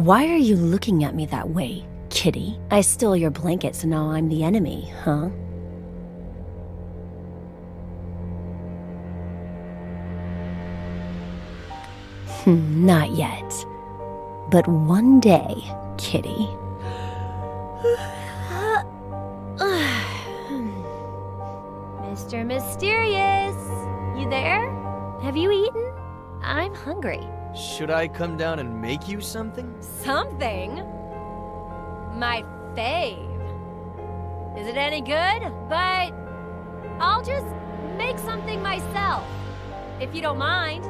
Why are you looking at me that way, kitty? I stole your blanket, so now I'm the enemy, huh? Not yet. But one day, kitty. Mr. Mysterious, you there? Have you eaten? I'm hungry. Should I come down and make you something? Something? My fave. Is it any good? But I'll just make something myself, if you don't mind.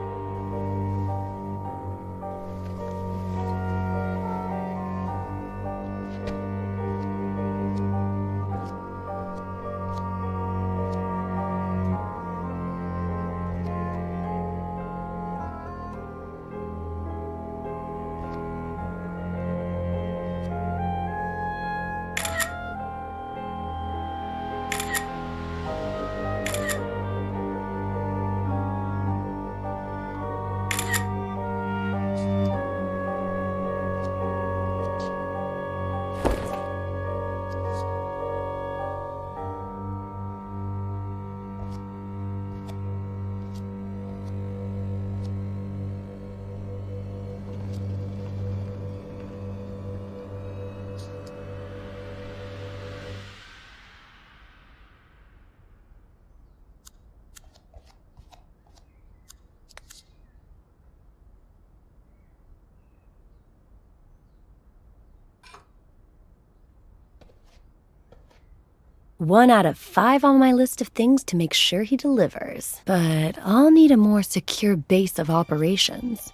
One out of 5 on my list of things to make sure he delivers. But I'll need a more secure base of operations.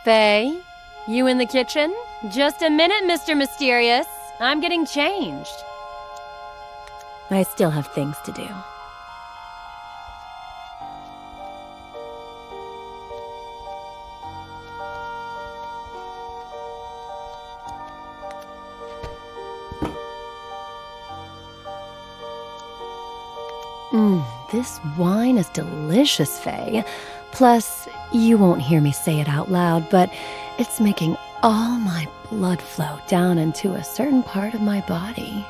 Faye, you in the kitchen? Just a minute, Mr. Mysterious. I'm getting changed. I still have things to do. This wine is delicious, Faye. Plus, you won't hear me say it out loud, but it's making all my blood flow down into a certain part of my body.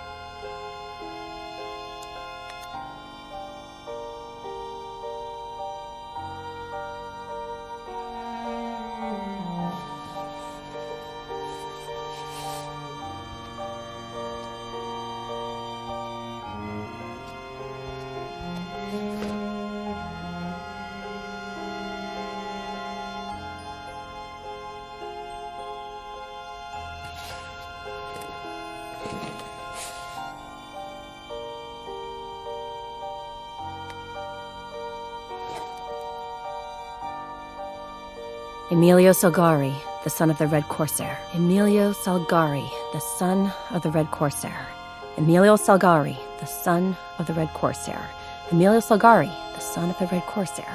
Emilio Salgari, the son of the Red Corsair. Emilio Salgari, the son of the Red Corsair. Emilio Salgari, the son of the Red Corsair. Emilio Salgari, the son of the Red Corsair.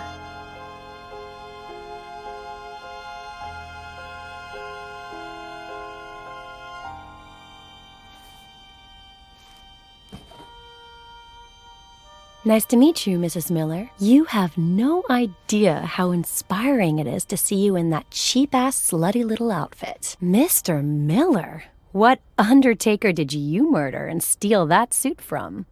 Nice to meet you, Mrs. Miller. You have no idea how inspiring it is to see you in that cheap-ass, slutty little outfit. Mr. Miller? What undertaker did you murder and steal that suit from?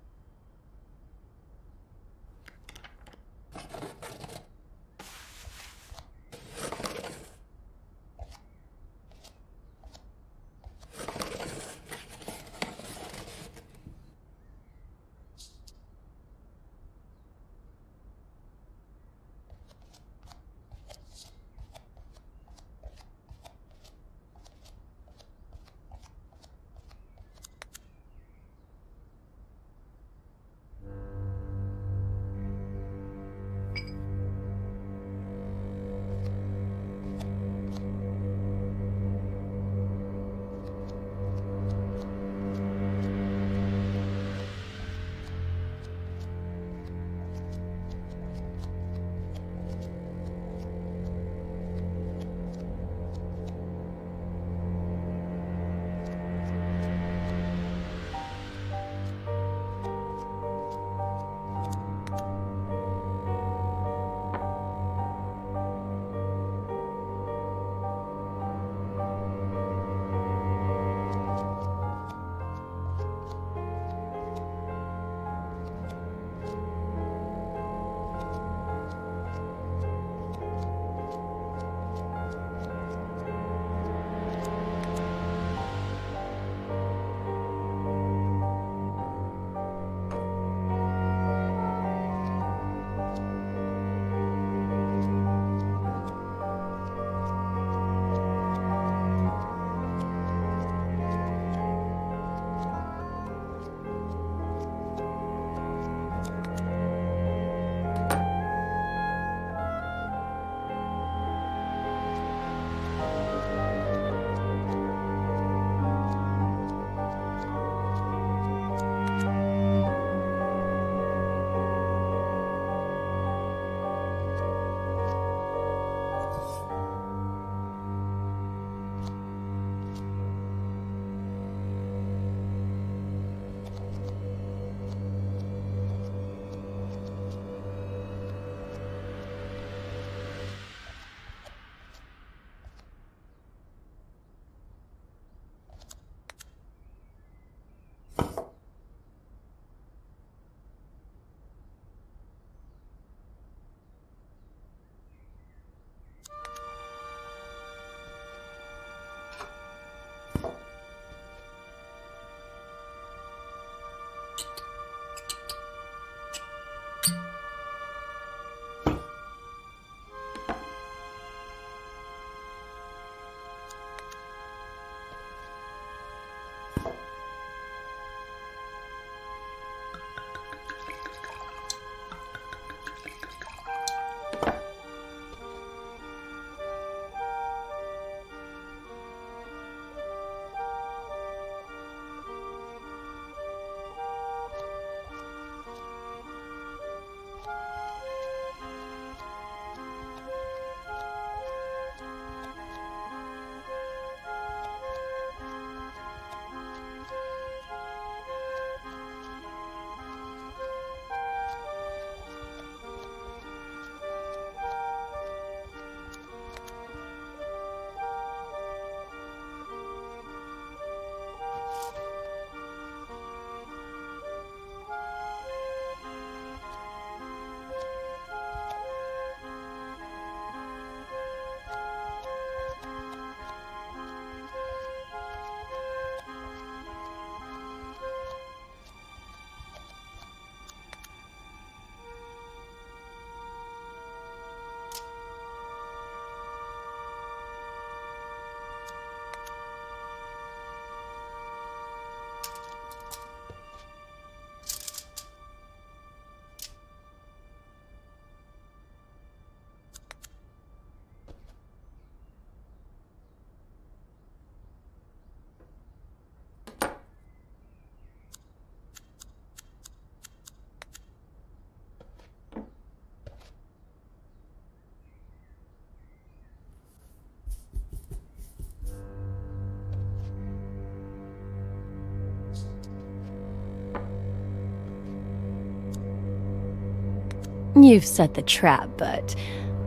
You've set the trap, but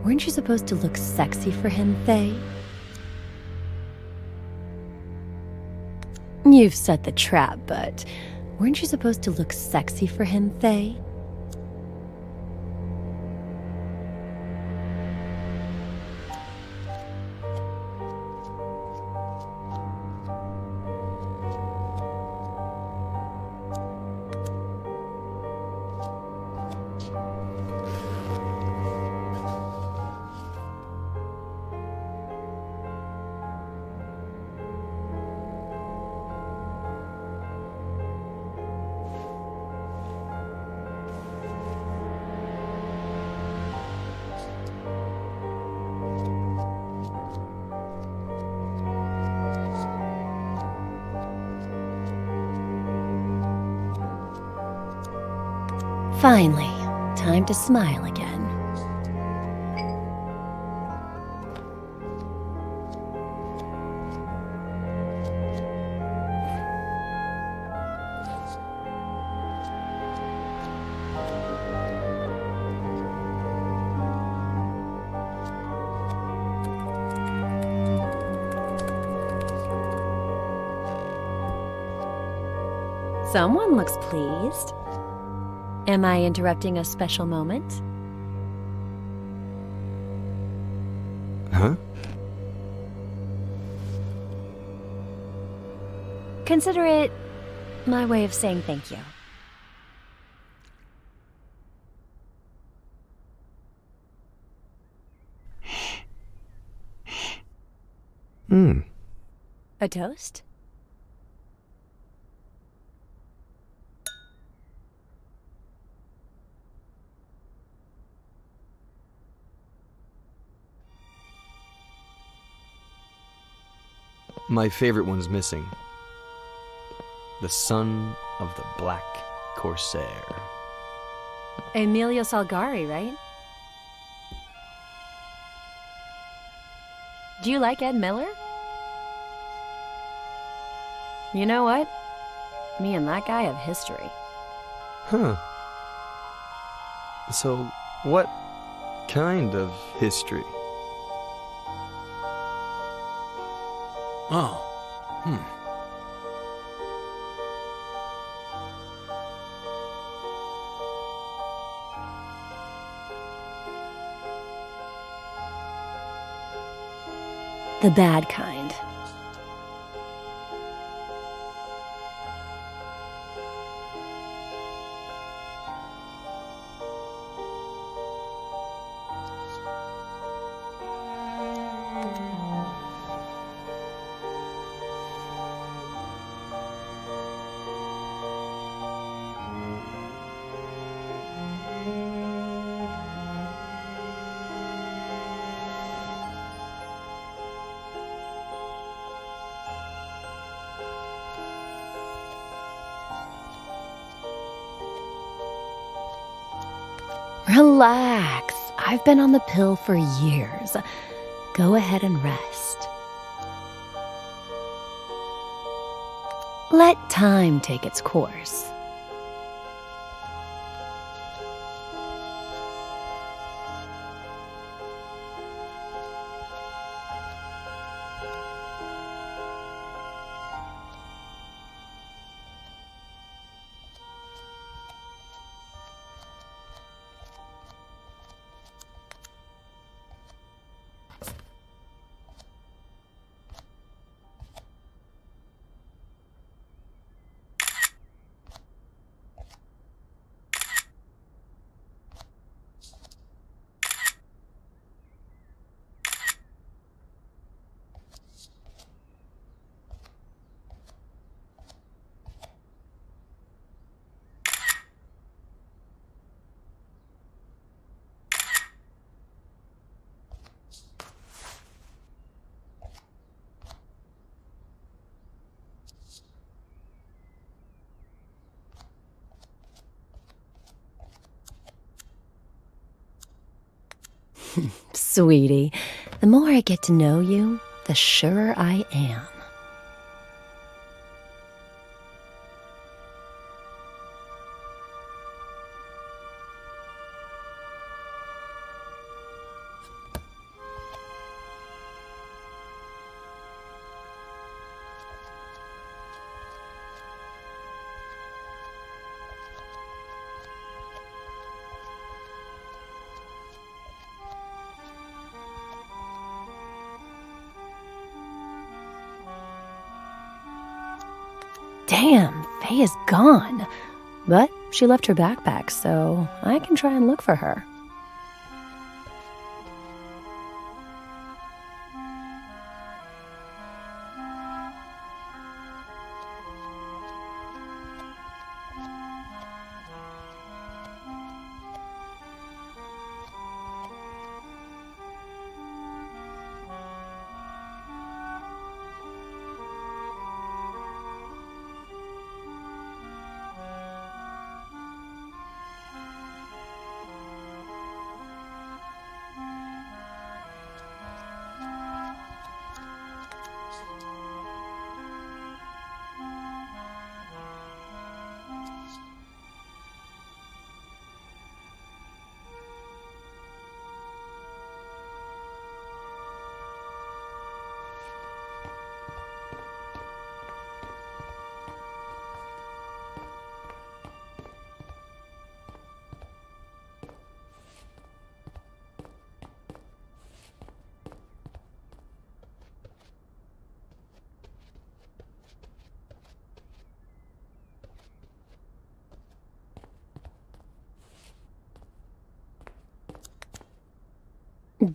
weren't you supposed to look sexy for him, Faye? You've set the trap, but weren't you supposed to look sexy for him, Faye? Finally, time to smile again. Someone looks pleased. Am I interrupting a special moment? Huh? Consider it my way of saying thank you. A toast? My favorite one's missing. The son of the Black Corsair. Emilio Salgari, right? Do you like Ed Miller? You know what? Me and that guy have history. Huh. So, what kind of history? Oh. The bad kind. Relax. I've been on the pill for years. Go ahead and rest. Let time take its course. Sweetie, the more I get to know you, the surer I am. Damn, Faye is gone. But she left her backpack, so I can try and look for her.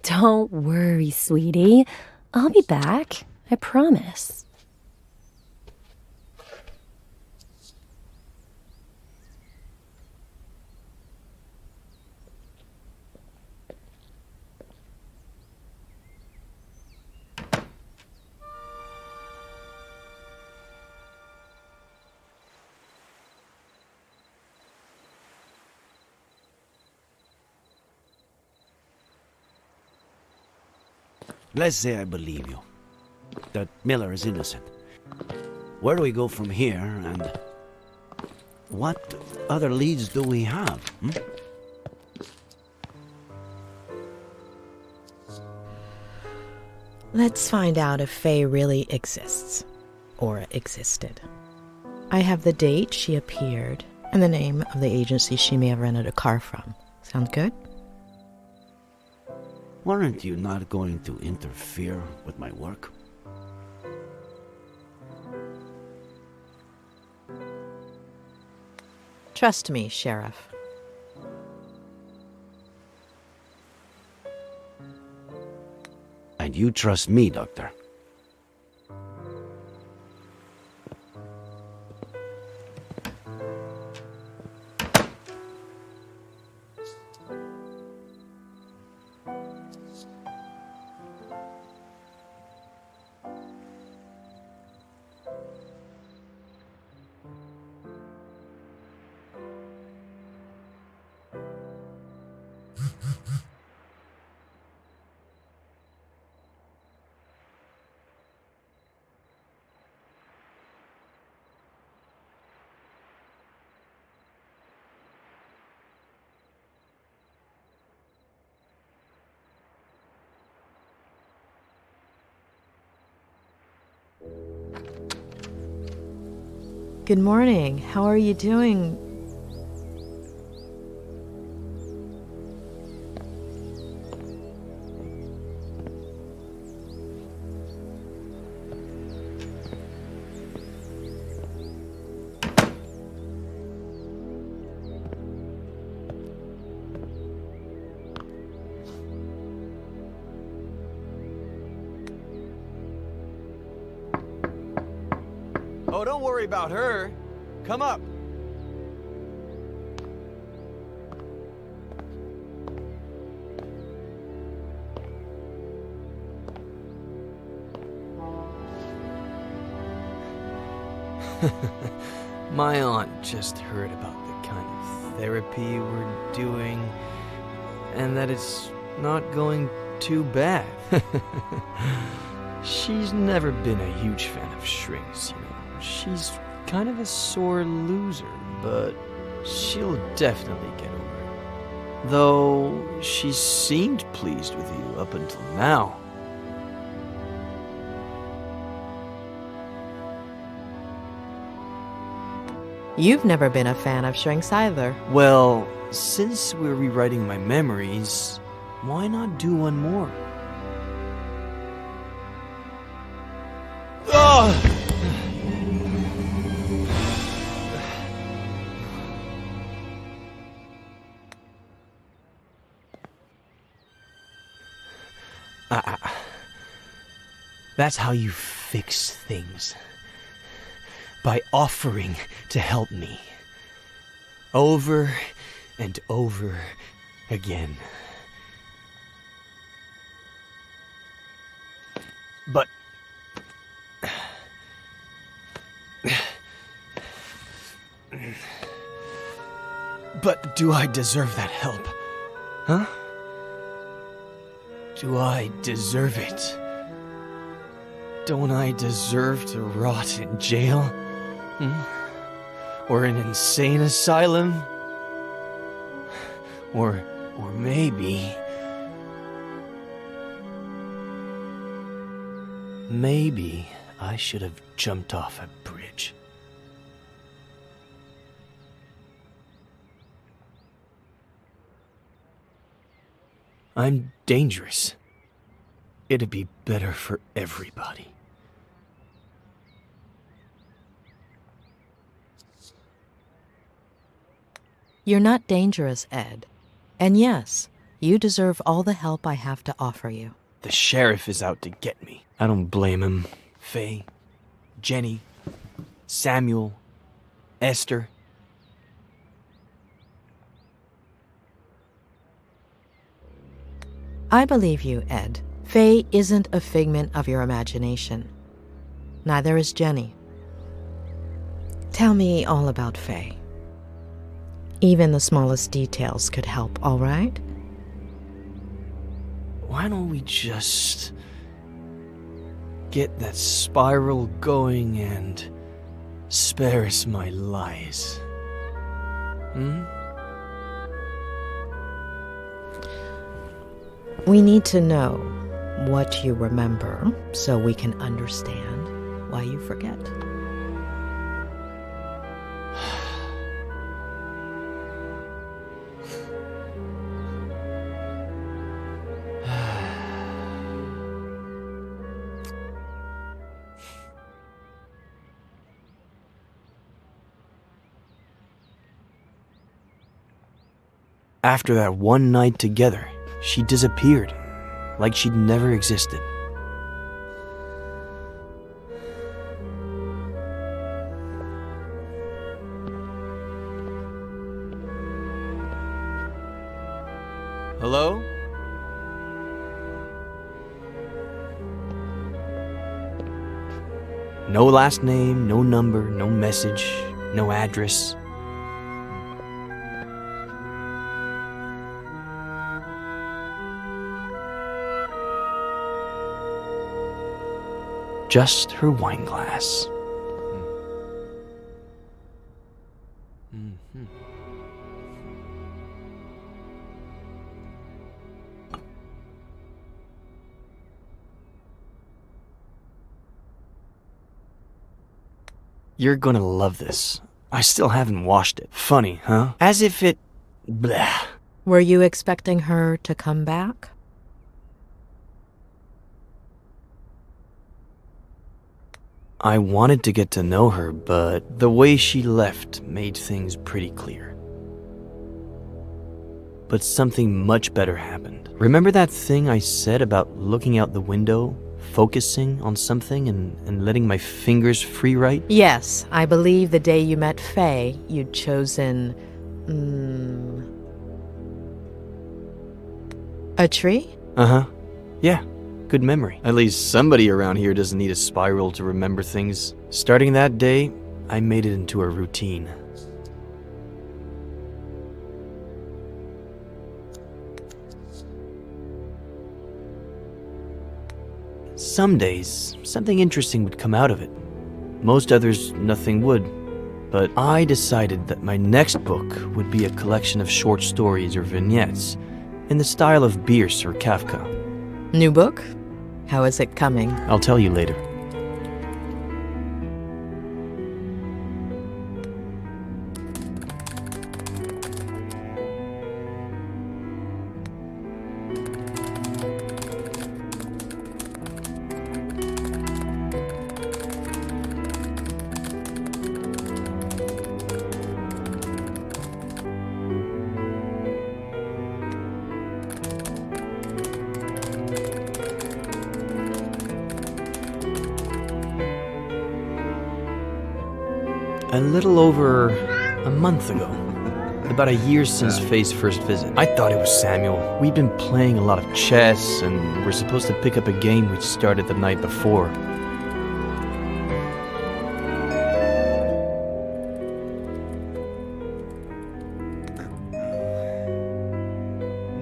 Don't worry, sweetie. I'll be back. I promise. Let's say I believe you, that Miller is innocent. Where do we go from here, and what other leads do we have? Let's find out if Faye really exists, or existed. I have the date she appeared, and the name of the agency she may have rented a car from. Sound good? Weren't you not going to interfere with my work? Trust me, Sheriff. And you trust me, Doctor. Good morning. How are you doing? Oh, don't worry about her. Come up. My aunt just heard about the kind of therapy we're doing, and that it's not going too bad. She's never been a huge fan of shrinks, you know. She's kind of a sore loser, but she'll definitely get over it. Though she seemed pleased with you up until now. You've never been a fan of shrinks either. Well, since we're rewriting my memories, why not do one more? Ugh! That's how you fix things. By offering to help me. Over and over again. But... But do I deserve that help? Huh? Do I deserve it? Don't I deserve to rot in jail? Or an insane asylum? Or maybe... Maybe I should have jumped off a bridge. I'm dangerous. It'd be better for everybody. You're not dangerous, Ed. And yes, you deserve all the help I have to offer you. The sheriff is out to get me. I don't blame him. Faye, Jenny, Samuel, Esther. I believe you, Ed. Faye isn't a figment of your imagination. Neither is Jenny. Tell me all about Faye. Even the smallest details could help, all right? Why don't we just get that spiral going and spare us my lies? We need to know what you remember so we can understand why you forget. After that one night together, she disappeared, like she'd never existed. Hello? No last name, no number, no message, no address. Just her wine glass. You're gonna love this. I still haven't washed it. Funny, huh? As if it... Blah. Were you expecting her to come back? I wanted to get to know her, but the way she left made things pretty clear. But something much better happened. Remember that thing I said about looking out the window, focusing on something and letting my fingers free write? Yes, I believe the day you met Faye, you'd chosen... a tree? Uh-huh. Yeah. Good memory. At least somebody around here doesn't need a spiral to remember things. Starting that day, I made it into a routine. Some days, something interesting would come out of it. Most others, nothing would. But I decided that my next book would be a collection of short stories or vignettes in the style of Bierce or Kafka. New book? How is it coming? I'll tell you later. little over a month ago. About a year since Faye's first visit. I thought it was Samuel. We'd been playing a lot of chess, and we're supposed to pick up a game we'd started the night before.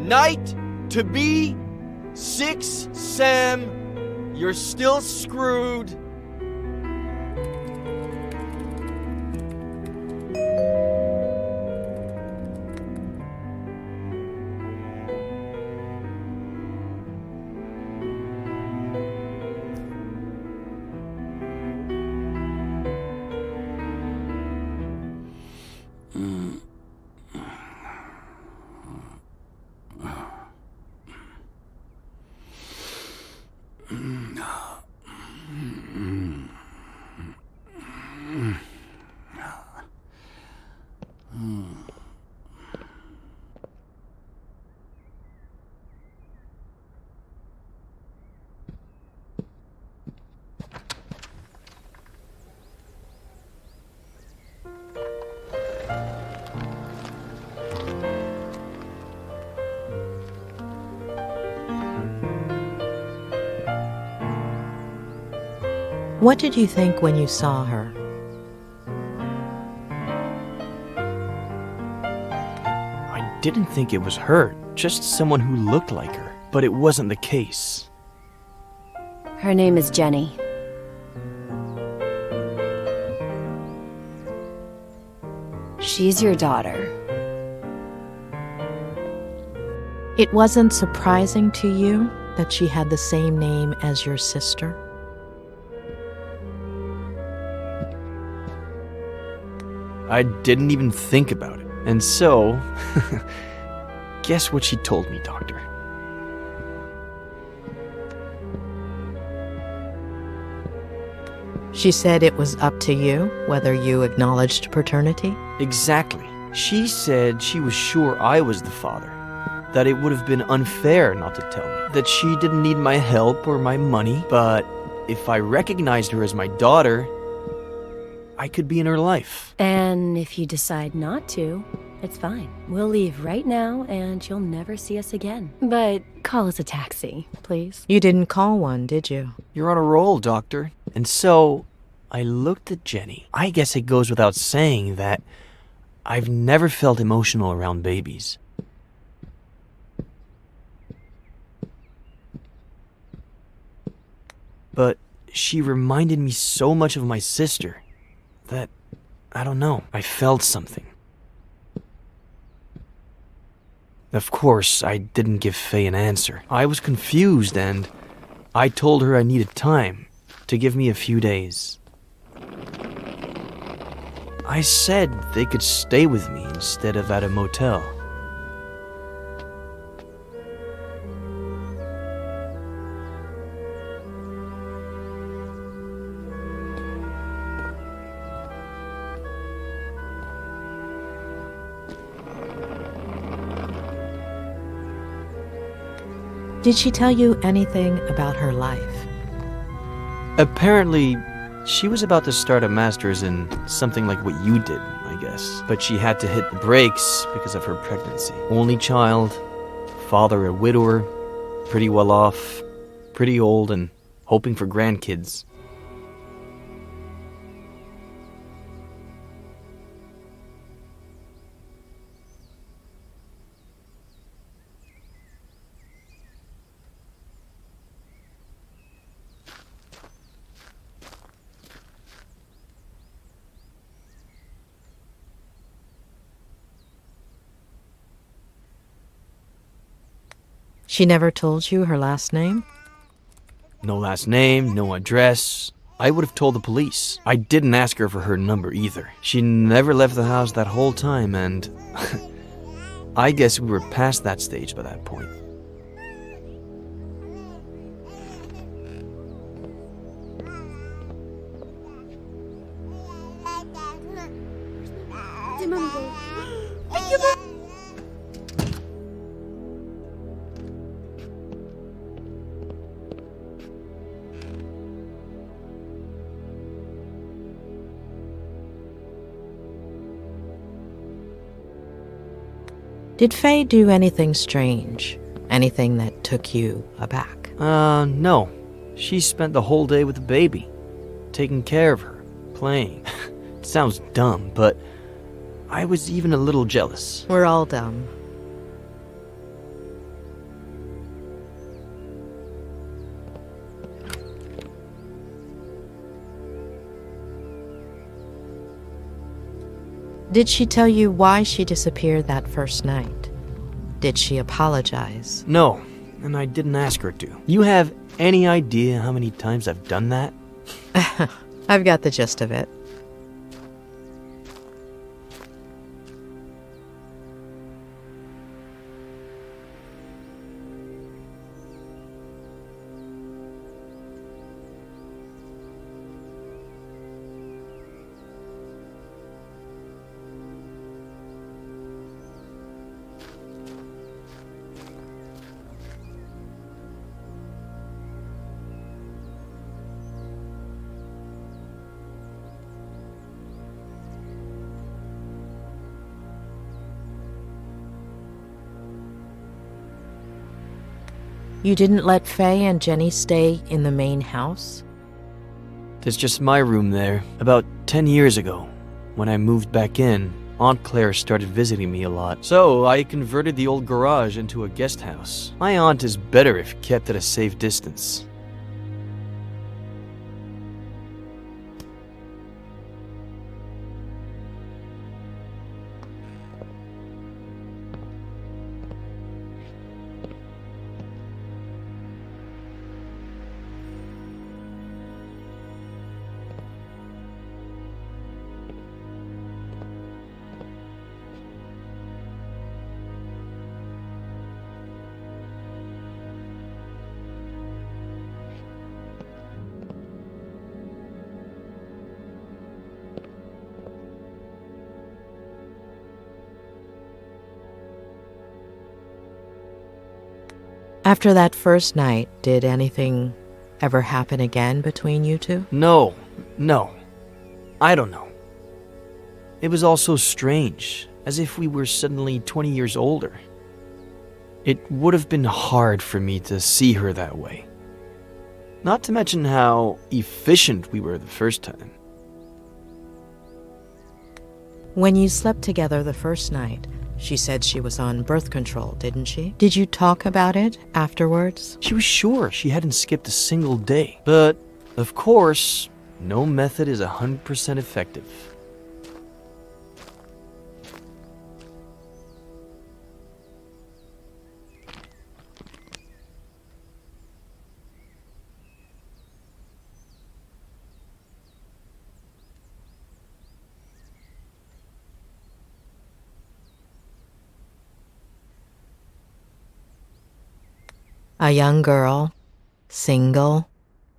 Knight to B6, Sam. You're still screwed. What did you think when you saw her? I didn't think it was her, just someone who looked like her. But it wasn't the case. Her name is Jenny. She's your daughter. It wasn't surprising to you that she had the same name as your sister? I didn't even think about it. And so, guess what she told me, Doctor? She said it was up to you whether you acknowledged paternity? Exactly. She said she was sure I was the father. That it would have been unfair not to tell me. That she didn't need my help or my money. But if I recognized her as my daughter, I could be in her life. And if you decide not to, it's fine. We'll leave right now and you'll never see us again. But call us a taxi, please. You didn't call one, did you? You're on a roll, Doctor. And so, I looked at Jenny. I guess it goes without saying that I've never felt emotional around babies. But she reminded me so much of my sister that, I don't know, I felt something. Of course, I didn't give Faye an answer. I was confused and I told her I needed time, to give me a few days. I said they could stay with me instead of at a motel. Did she tell you anything about her life? Apparently, she was about to start a master's in something like what you did, I guess. But she had to hit the brakes because of her pregnancy. Only child, father a widower, pretty well off, pretty old, and hoping for grandkids. She never told you her last name? No last name, no address. I would have told the police. I didn't ask her for her number either. She never left the house that whole time, and I guess we were past that stage by that point. Did Faye do anything strange? Anything that took you aback? No. She spent the whole day with the baby, taking care of her, playing. It sounds dumb, but I was even a little jealous. We're all dumb. Did she tell you why she disappeared that first night? Did she apologize? No, and I didn't ask her to. You have any idea how many times I've done that? I've got the gist of it. You didn't let Faye and Jenny stay in the main house? There's just my room there. About 10 years ago, when I moved back in, Aunt Claire started visiting me a lot. So I converted the old garage into a guest house. My aunt is better if kept at a safe distance. After that first night, did anything ever happen again between you two? No. I don't know. It was all so strange, as if we were suddenly 20 years older. It would have been hard for me to see her that way. Not to mention how efficient we were the first time. When you slept together the first night, she said she was on birth control, didn't she? Did you talk about it afterwards? She was sure she hadn't skipped a single day. But, of course, no method is 100% effective. A young girl, single,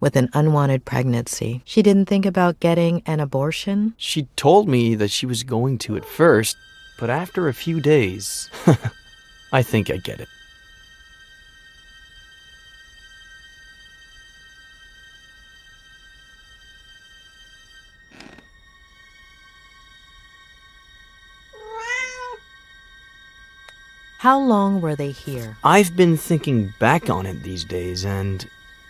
with an unwanted pregnancy. She didn't think about getting an abortion? She told me that she was going to at first, but after a few days, I think I get it. How long were they here? I've been thinking back on it these days, and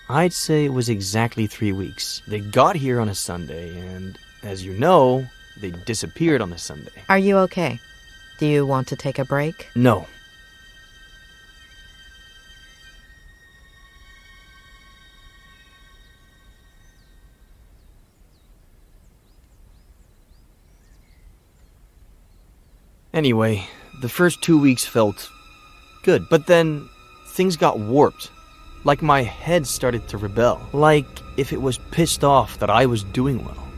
I'd say it was exactly 3 weeks. They got here on a Sunday, and as you know, they disappeared on a Sunday. Are you okay? Do you want to take a break? No. Anyway, the first 2 weeks felt good, but then things got warped. Like my head started to rebel. Like if it was pissed off that I was doing well.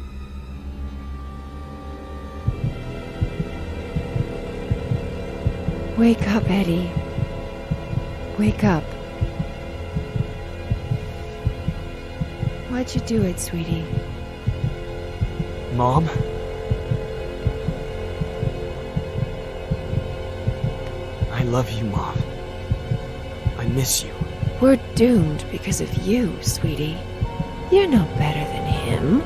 Wake up, Eddie. Wake up. Why'd you do it, sweetie? Mom? I love you, Mom. I miss you. We're doomed because of you, sweetie. You're no better than him.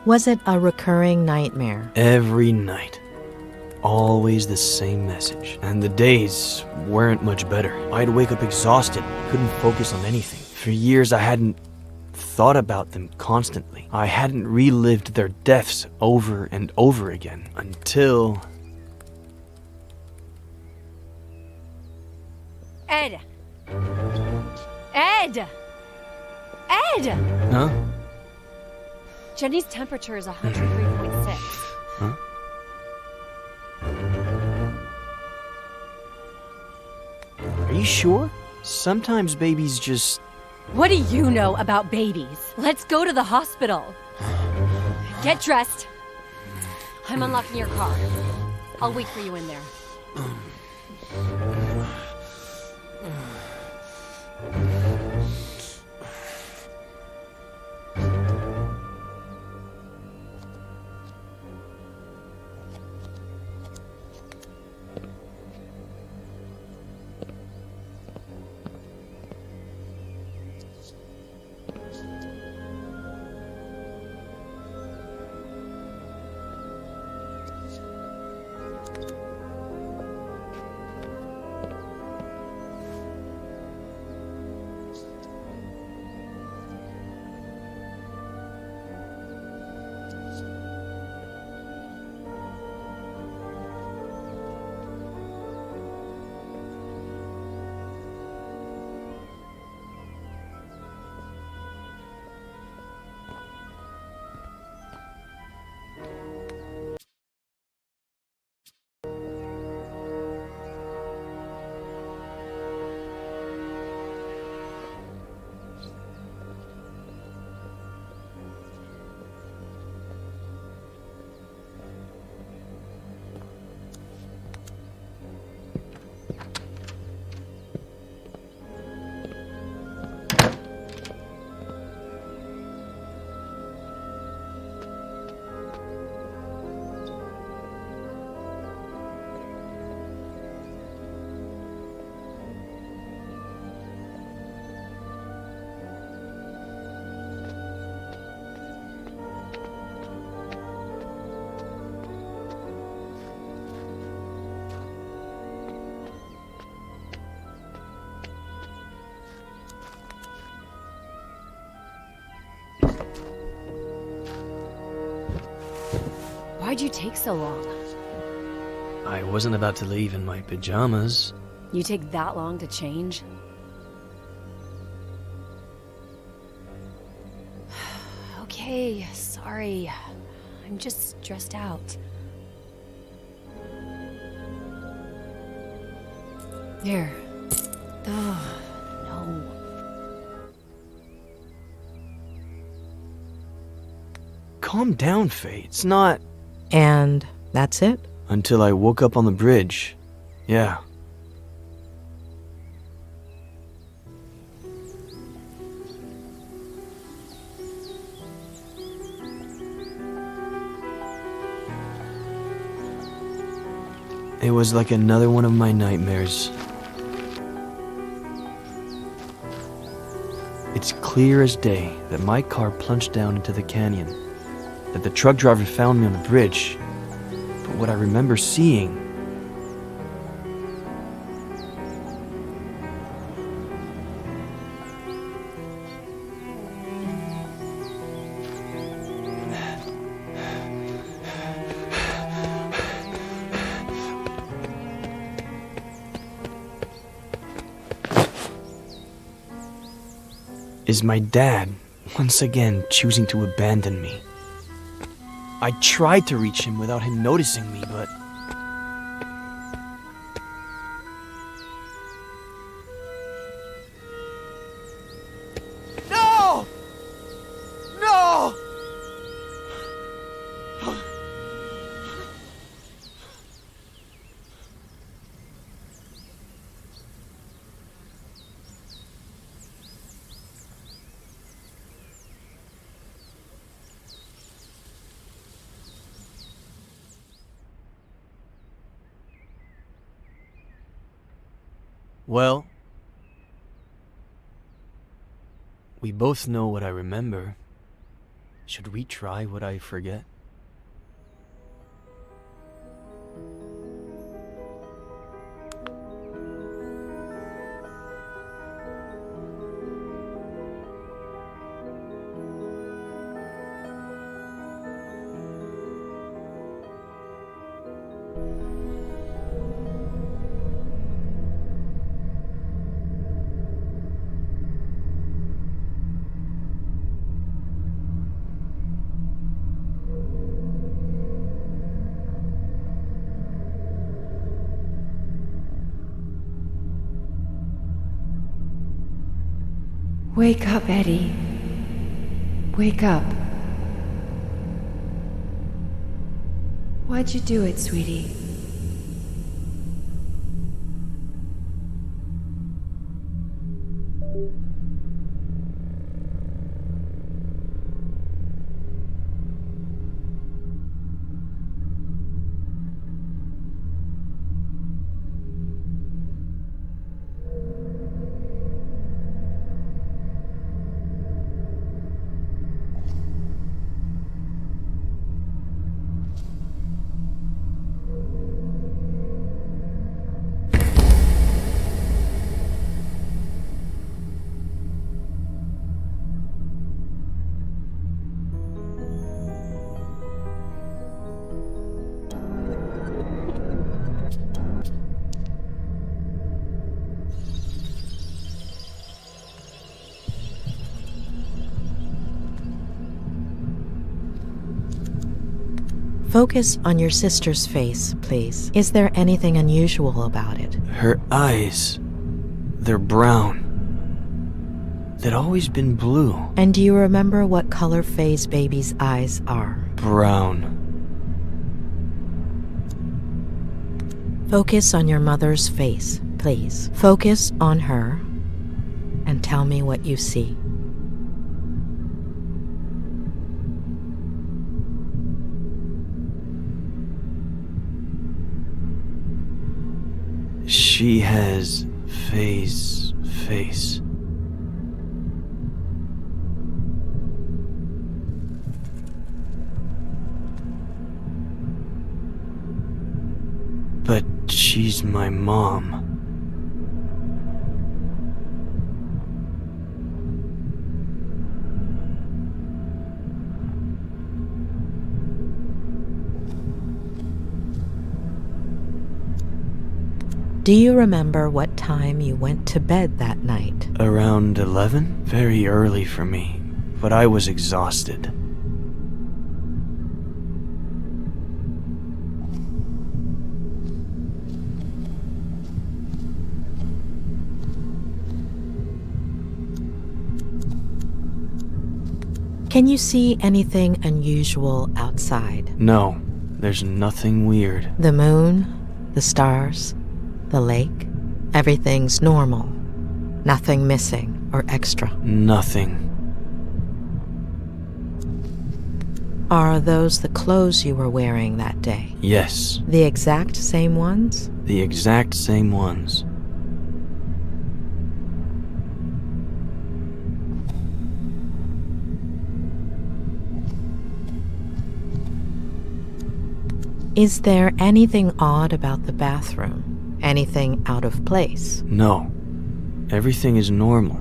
Was it a recurring nightmare? Every night. Always the same message. And the days weren't much better. I'd wake up exhausted, couldn't focus on anything. For years I hadn't thought about them constantly. I hadn't relived their deaths over and over again until... Ed! Ed! Ed! Huh? Jenny's temperature is 103.6. Huh? Are you sure? Sometimes babies just... What do you know about babies? Let's go to the hospital. Get dressed. I'm unlocking your car. I'll wait for you in there. Why'd you take so long? I wasn't about to leave in my pajamas. You take that long to change? Okay, sorry. I'm just stressed out. Here. Ugh, no. Calm down, Faye. It's not... And that's it? Until I woke up on the bridge. Yeah. It was like another one of my nightmares. It's clear as day that my car plunged down into the canyon, that the truck driver found me on the bridge. But what I remember seeing Is my dad once again choosing to abandon me? I tried to reach him without him noticing me, but... No! No! Well, we both know what I remember. Should we try what I forget? Wake up, Eddie. Wake up. Why'd you do it, sweetie? Focus on your sister's face, please. Is there anything unusual about it? Her eyes, they're brown. They'd always been blue. And do you remember what color Faye's baby's eyes are? Brown. Focus on your mother's face, please. Focus on her and tell me what you see. She has Faye's face. But she's my mom. Do you remember what time you went to bed that night? Around 11? Very early for me, but I was exhausted. Can you see anything unusual outside? No, there's nothing weird. The moon, the stars, the lake, everything's normal. Nothing missing or extra. Nothing. Are those the clothes you were wearing that day? Yes, The exact same ones? the exact same ones. Is there anything odd about the bathroom? Anything out of place? No, everything is normal.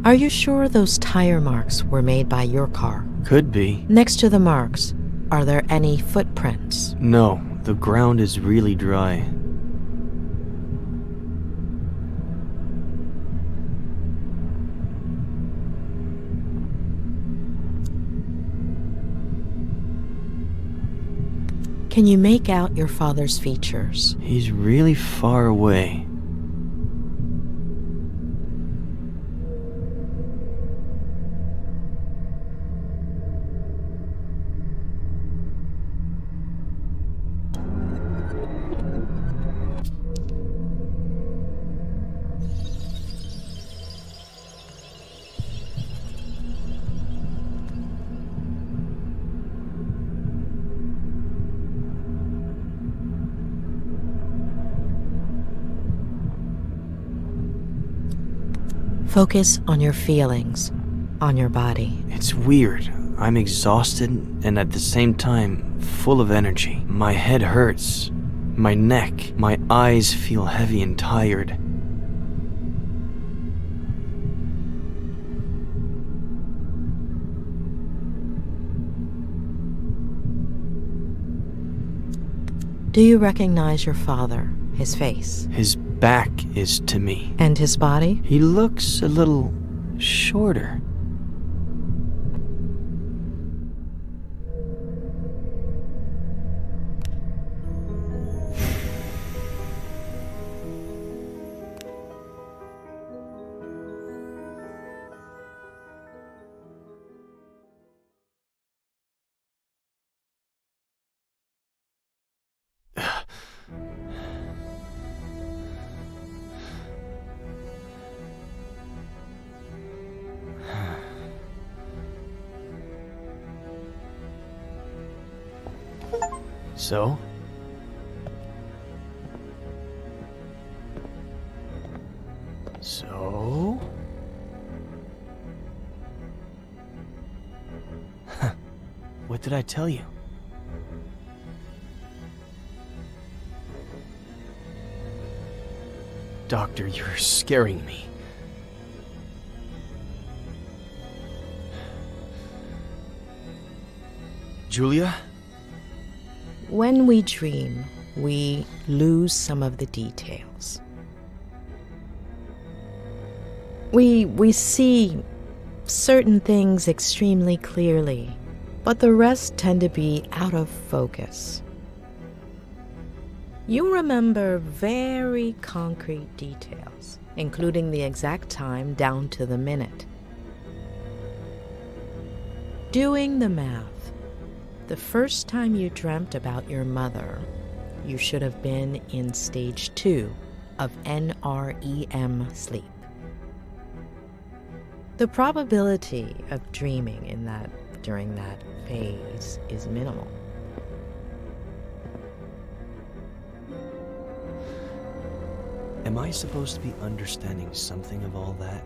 Are you sure those tire marks were made by your car? Could be. Next to the marks, are there any footprints? No, the ground is really dry. Can you make out your father's features? He's really far away. Focus on your feelings, on your body. It's weird. I'm exhausted and at the same time full of energy. My head hurts. My neck. My eyes feel heavy and tired. Do you recognize your father, his face? His back is to me. And his body? He looks a little shorter. So? So? What did I tell you? Doctor, you're scaring me. Julia? When we dream, we lose some of the details. We see certain things extremely clearly, but the rest tend to be out of focus. You remember very concrete details, including the exact time down to the minute. Doing the math, the first time you dreamt about your mother, you should have been in stage 2 of NREM sleep. The probability of dreaming during that phase is minimal. Am I supposed to be understanding something of all that?